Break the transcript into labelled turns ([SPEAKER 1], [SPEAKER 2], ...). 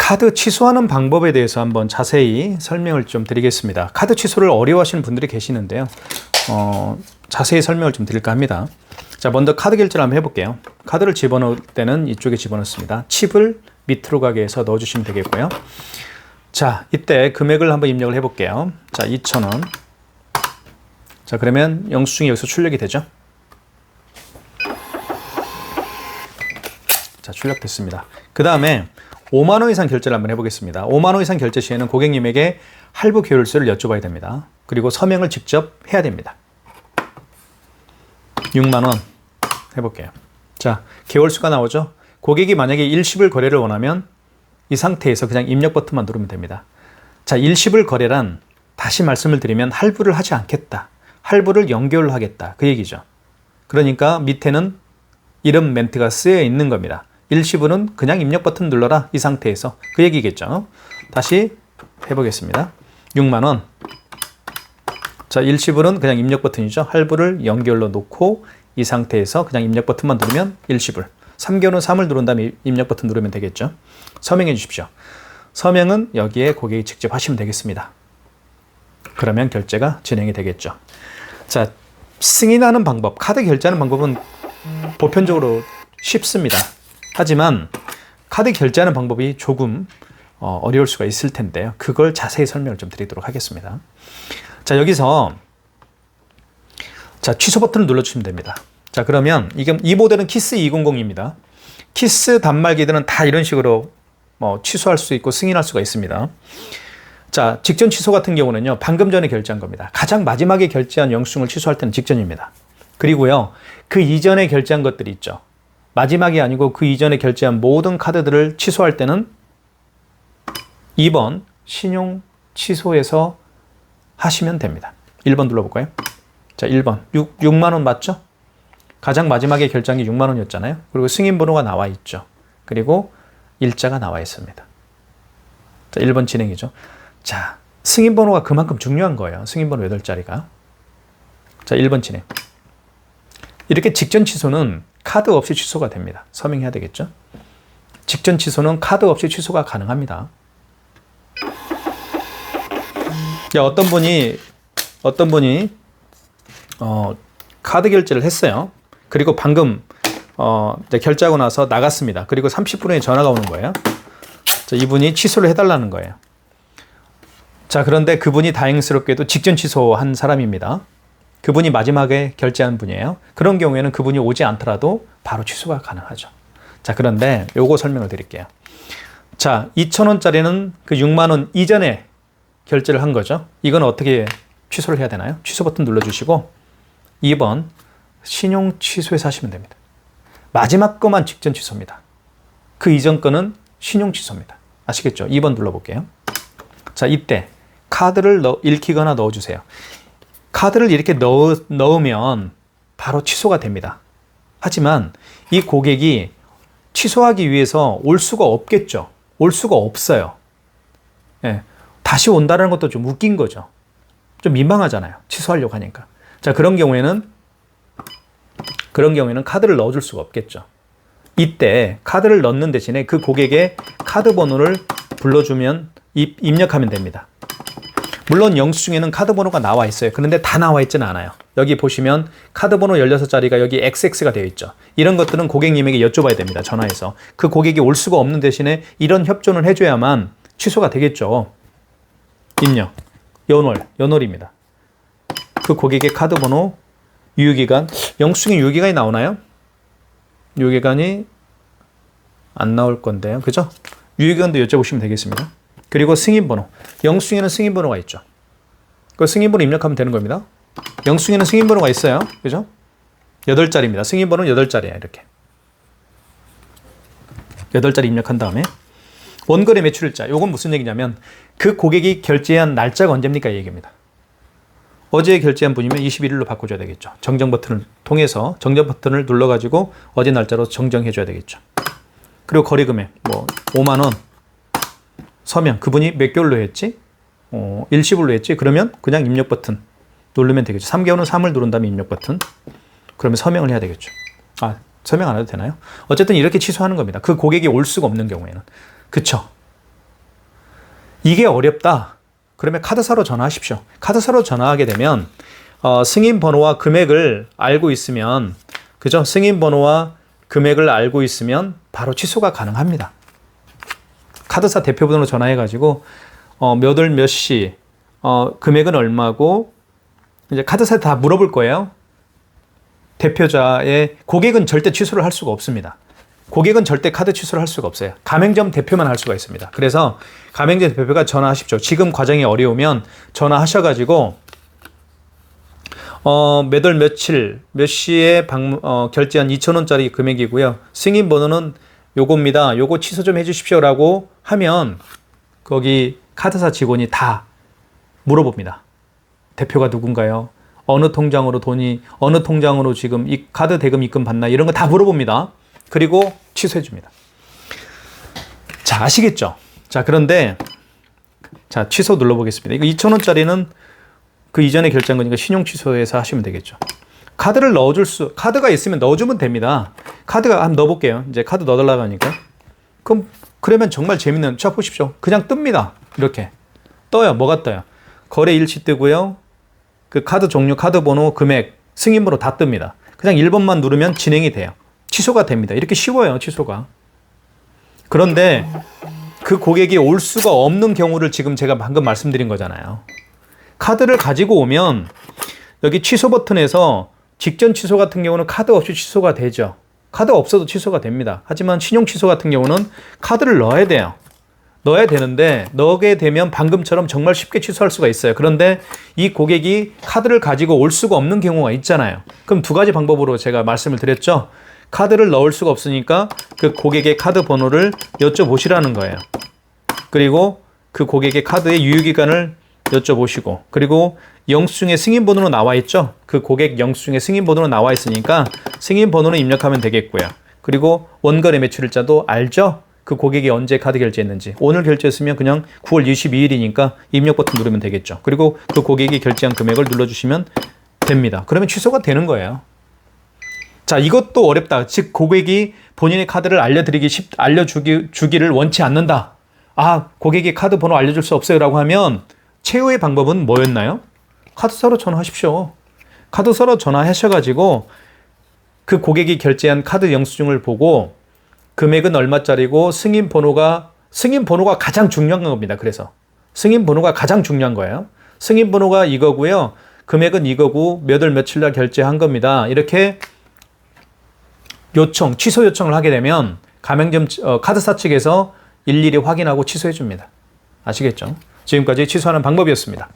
[SPEAKER 1] 카드 취소하는 방법에 대해서 한번 자세히 설명을 좀 드리겠습니다. 카드 취소를 어려워하시는 분들이 계시는데요. 자세히 설명을 좀 드릴까 합니다. 자, 먼저 카드 결제를 한번 해볼게요. 카드를 집어넣을 때는 이쪽에 집어넣습니다. 칩을 밑으로 가게 해서 넣어주시면 되겠고요. 자, 이때 금액을 한번 입력을 해볼게요. 자, 2,000원. 자, 그러면 영수증이 여기서 출력이 되죠. 자, 출력됐습니다. 그 다음에 5만 원 이상 결제를 한번 해보겠습니다. 5만 원 이상 결제 시에는 고객님에게 할부 계율서를 여쭤봐야 됩니다. 그리고 서명을 직접 해야 됩니다. 6만 원 해볼게요. 자, 계월수가 나오죠. 고객이 만약에 일시불 거래를 원하면 이 상태에서 그냥 입력 버튼만 누르면 됩니다. 자, 일시불 거래란 다시 말씀을 드리면 할부를 하지 않겠다. 할부를 연결을 하겠다. 그 얘기죠. 그러니까 밑에는 이런 멘트가 쓰여 있는 겁니다. 일시불은 그냥 입력 버튼 눌러라. 이 상태에서 그 얘기겠죠. 다시 해보겠습니다. 6만 원. 자, 일시불은 그냥 입력 버튼이죠. 할부를 연결로 놓고 이 상태에서 그냥 입력 버튼만 누르면 일시불. 3개월은 3을 누른 다음에 입력 버튼 누르면 되겠죠. 서명해 주십시오. 서명은 여기에 고객이 직접 하시면 되겠습니다. 그러면 결제가 진행이 되겠죠. 자, 승인하는 방법, 카드 결제하는 방법은 보편적으로 쉽습니다. 하지만 카드 결제하는 방법이 조금 어려울 수가 있을 텐데요. 그걸 자세히 설명을 좀 드리도록 하겠습니다. 자, 여기서 자, 취소 버튼을 눌러주시면 됩니다. 자, 그러면 이 모델은 키스 200입니다. 키스 단말기들은 다 이런 식으로 취소할 수 있고 승인할 수가 있습니다. 자, 직전 취소 같은 경우는요, 방금 전에 결제한 겁니다. 가장 마지막에 결제한 영수증을 취소할 때는 직전입니다. 그리고요, 그 이전에 결제한 것들이 있죠. 마지막이 아니고 그 이전에 결제한 모든 카드들을 취소할 때는 2번 신용 취소해서 하시면 됩니다. 1번 눌러볼까요? 자, 1번 6만 원 맞죠? 가장 마지막에 결제한 게 6만 원이었잖아요. 그리고 승인 번호가 나와 있죠. 그리고 일자가 나와 있습니다. 자, 1번 진행이죠. 자, 승인 번호가 그만큼 중요한 거예요. 승인 번호 8자리가. 자, 1번 진행. 이렇게 직전 취소는 카드 없이 취소가 됩니다. 서명해야 되겠죠? 직전 취소는 카드 없이 취소가 가능합니다. 야, 어떤 분이 카드 결제를 했어요. 그리고 방금 이제 결제하고 나서 나갔습니다. 그리고 30분 후에 전화가 오는 거예요. 자, 이분이 취소를 해달라는 거예요. 자, 그런데 그분이 다행스럽게도 직전 취소한 사람입니다. 그분이 마지막에 결제한 분이에요. 그런 경우에는 그분이 오지 않더라도 바로 취소가 가능하죠. 자, 그런데 요거 설명을 드릴게요. 자, 2,000원짜리는 그 6만 원 이전에 결제를 한 거죠. 이건 어떻게 취소를 해야 되나요? 취소 버튼 눌러주시고 2번 신용 취소해서 하시면 됩니다. 마지막 거만 직전 취소입니다. 그 이전 거는 신용 취소입니다. 아시겠죠? 2번 눌러볼게요. 자, 이때 카드를 읽히거나 넣어주세요. 카드를 이렇게 넣으면 바로 취소가 됩니다. 하지만 이 고객이 취소하기 위해서 올 수가 없겠죠. 올 수가 없어요. 예, 다시 온다는 것도 좀 웃긴 거죠. 좀 민망하잖아요. 취소하려고 하니까. 자, 그런 경우에는 카드를 넣어줄 수가 없겠죠. 이때 카드를 넣는 대신에 그 고객의 카드 번호를 불러주면 입력하면 됩니다. 물론 영수증에는 카드 번호가 나와 있어요. 그런데 다 나와 있지는 않아요. 여기 보시면 카드 번호 16자리가 여기 XX가 되어 있죠. 이런 것들은 고객님에게 여쭤봐야 됩니다. 전화해서. 그 고객이 올 수가 없는 대신에 이런 협조는 해줘야만 취소가 되겠죠. 입력, 연월입니다. 그 고객의 카드 번호, 유효기간, 영수증에 유효기간이 나오나요? 유효기간이 안 나올 건데요. 그죠? 유효기간도 여쭤보시면 되겠습니다. 그리고 승인번호. 영수증에는 승인번호가 있죠. 그 승인번호 입력하면 되는 겁니다. 영수증에는 승인번호가 있어요. 그죠? 8자리입니다. 승인번호는 8자리야. 이렇게. 8자리 입력한 다음에 원거래 매출일자. 요건 무슨 얘기냐면 그 고객이 결제한 날짜가 언제입니까? 이 얘기입니다. 어제 결제한 분이면 21일로 바꿔줘야 되겠죠. 정정 버튼을 통해서 정정 버튼을 눌러가지고 어제 날짜로 정정해줘야 되겠죠. 그리고 거래 금액 5만 원. 서명, 그분이 몇 개월로 했지? 일시불로 했지? 그러면 그냥 입력 버튼 누르면 되겠죠. 3개월은 3을 누른 다음에 입력 버튼. 그러면 서명을 해야 되겠죠. 아, 서명 안 해도 되나요? 어쨌든 이렇게 취소하는 겁니다. 그 고객이 올 수가 없는 경우에는. 그쵸? 이게 어렵다. 그러면 카드사로 전화하십시오. 카드사로 전화하게 되면 승인 번호와 금액을 알고 있으면, 그죠? 승인 번호와 금액을 알고 있으면 바로 취소가 가능합니다. 카드사 대표번호로 전화해가지고 몇 월 몇 시, 금액은 얼마고, 이제 카드사에 다 물어볼 거예요. 대표자의 고객은 절대 취소를 할 수가 없습니다. 고객은 절대 카드 취소를 할 수가 없어요. 가맹점 대표만 할 수가 있습니다. 그래서 가맹점 대표가 전화하십시오. 지금 과정이 어려우면 전화하셔가지고 몇 월 며칠 몇 시에 결제한 2,000원짜리 금액이고요. 승인 번호는 요겁니다. 요거 취소 좀 해주십시오라고 하면 거기 카드사 직원이 다 물어봅니다. 대표가 누군가요? 어느 통장으로 지금 이 카드 대금 입금 받나? 이런 거 다 물어봅니다. 그리고 취소해 줍니다. 자, 아시겠죠? 자, 그런데 자, 취소 눌러보겠습니다. 이거 2,000원짜리는 그 이전에 결제한 거니까 신용 취소해서 하시면 되겠죠. 카드가 있으면 넣어주면 됩니다. 카드가 한번 넣어볼게요. 이제 카드 넣어달라고 하니까. 그러면 정말 재밌는, 자, 보십시오. 그냥 뜹니다. 이렇게. 떠요. 뭐가 떠요? 거래 일시 뜨고요. 그 카드 종류, 카드 번호, 금액, 승인 번호 다 뜹니다. 그냥 1번만 누르면 진행이 돼요. 취소가 됩니다. 이렇게 쉬워요, 취소가. 그런데 그 고객이 올 수가 없는 경우를 지금 제가 방금 말씀드린 거잖아요. 카드를 가지고 오면 여기 취소 버튼에서 직전 취소 같은 경우는 카드 없이 취소가 되죠. 카드 없어도 취소가 됩니다. 하지만 신용 취소 같은 경우는 카드를 넣어야 돼요. 넣어야 되는데 넣게 되면 방금처럼 정말 쉽게 취소할 수가 있어요. 그런데 이 고객이 카드를 가지고 올 수가 없는 경우가 있잖아요. 그럼 두 가지 방법으로 제가 말씀을 드렸죠. 카드를 넣을 수가 없으니까 그 고객의 카드 번호를 여쭤보시라는 거예요. 그리고 그 고객의 카드의 유효기간을 여쭤보시고, 그리고 영수증에 승인 번호로 나와 있죠. 그 고객 영수증에 승인 번호로 나와 있으니까 승인 번호는 입력하면 되겠고요. 그리고 원거래 매출일자도 알죠. 그 고객이 언제 카드 결제했는지. 오늘 결제했으면 그냥 9월 22일이니까 입력 버튼 누르면 되겠죠. 그리고 그 고객이 결제한 금액을 눌러주시면 됩니다. 그러면 취소가 되는 거예요. 자, 이것도 어렵다. 즉 고객이 본인의 카드를 알려주기를 원치 않는다. 아, 고객이 카드 번호 알려줄 수 없어요 라고 하면 최후의 방법은 뭐였나요? 카드사로 전화하십시오. 카드사로 전화하셔가지고 그 고객이 결제한 카드 영수증을 보고 금액은 얼마짜리고 승인 번호가 가장 중요한 겁니다. 그래서 승인 번호가 가장 중요한 거예요. 승인 번호가 이거고요. 금액은 이거고 몇 월 며칠 날 결제한 겁니다. 이렇게 취소 요청을 하게 되면 가맹점 카드사 측에서 일일이 확인하고 취소해 줍니다. 아시겠죠? 지금까지 취소하는 방법이었습니다.